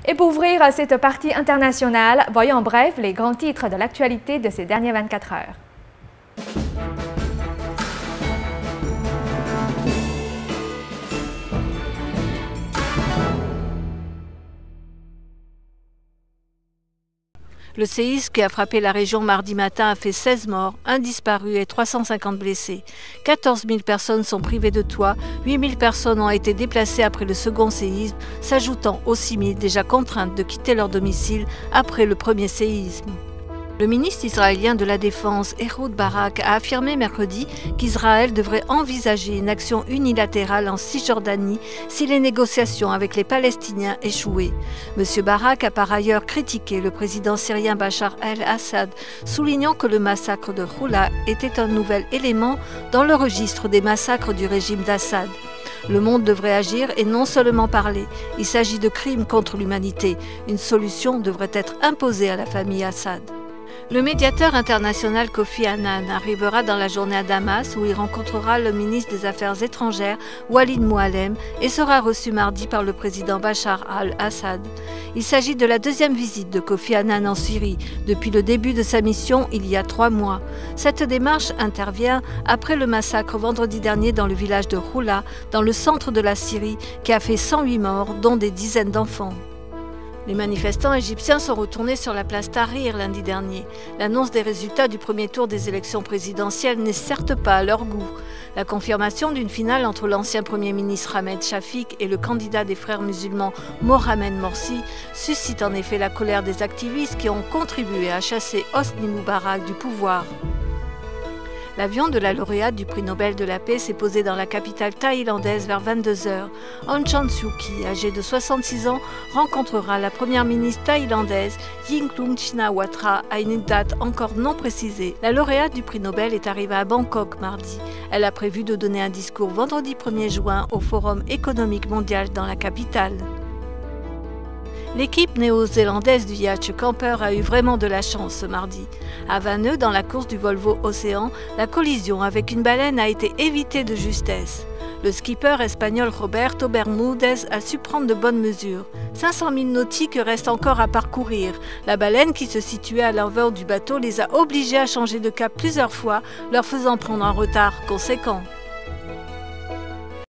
Et pour ouvrir cette partie internationale, voyons en bref les grands titres de l'actualité de ces dernières 24 heures. Le séisme qui a frappé la région mardi matin a fait 16 morts, 1 disparu et 350 blessés. 14 000 personnes sont privées de toit, 8 000 personnes ont été déplacées après le second séisme, s'ajoutant aux 6 000 déjà contraintes de quitter leur domicile après le premier séisme. Le ministre israélien de la Défense, Ehud Barak, a affirmé mercredi qu'Israël devrait envisager une action unilatérale en Cisjordanie si les négociations avec les Palestiniens échouaient. M. Barak a par ailleurs critiqué le président syrien Bachar el-Assad, soulignant que le massacre de Houla était un nouvel élément dans le registre des massacres du régime d'Assad. Le monde devrait agir et non seulement parler. Il s'agit de crimes contre l'humanité. Une solution devrait être imposée à la famille Assad. Le médiateur international Kofi Annan arrivera dans la journée à Damas où il rencontrera le ministre des Affaires étrangères Walid Mualem et sera reçu mardi par le président Bachar al-Assad. Il s'agit de la deuxième visite de Kofi Annan en Syrie depuis le début de sa mission il y a 3 mois. Cette démarche intervient après le massacre vendredi dernier dans le village de Houla, dans le centre de la Syrie, qui a fait 108 morts, dont des dizaines d'enfants. Les manifestants égyptiens sont retournés sur la place Tahrir lundi dernier. L'annonce des résultats du premier tour des élections présidentielles n'est certes pas à leur goût. La confirmation d'une finale entre l'ancien Premier ministre Ahmed Shafik et le candidat des frères musulmans Mohamed Morsi suscite en effet la colère des activistes qui ont contribué à chasser Hosni Moubarak du pouvoir. L'avion de la lauréate du prix Nobel de la paix s'est posé dans la capitale thaïlandaise vers 22 h. Aung San Suu Kyi, âgée de 66 ans, rencontrera la première ministre thaïlandaise Yingluck Shinawatra à une date encore non précisée. La lauréate du prix Nobel est arrivée à Bangkok mardi. Elle a prévu de donner un discours vendredi 1er juin au Forum économique mondial dans la capitale. L'équipe néo-zélandaise du yacht Camper a eu vraiment de la chance ce mardi. À 20 nœuds dans la course du Volvo Océan, la collision avec une baleine a été évitée de justesse. Le skipper espagnol Roberto Bermúdez a su prendre de bonnes mesures. 500 000 nautiques restent encore à parcourir. La baleine qui se situait à l'avant du bateau les a obligés à changer de cap plusieurs fois, leur faisant prendre un retard conséquent.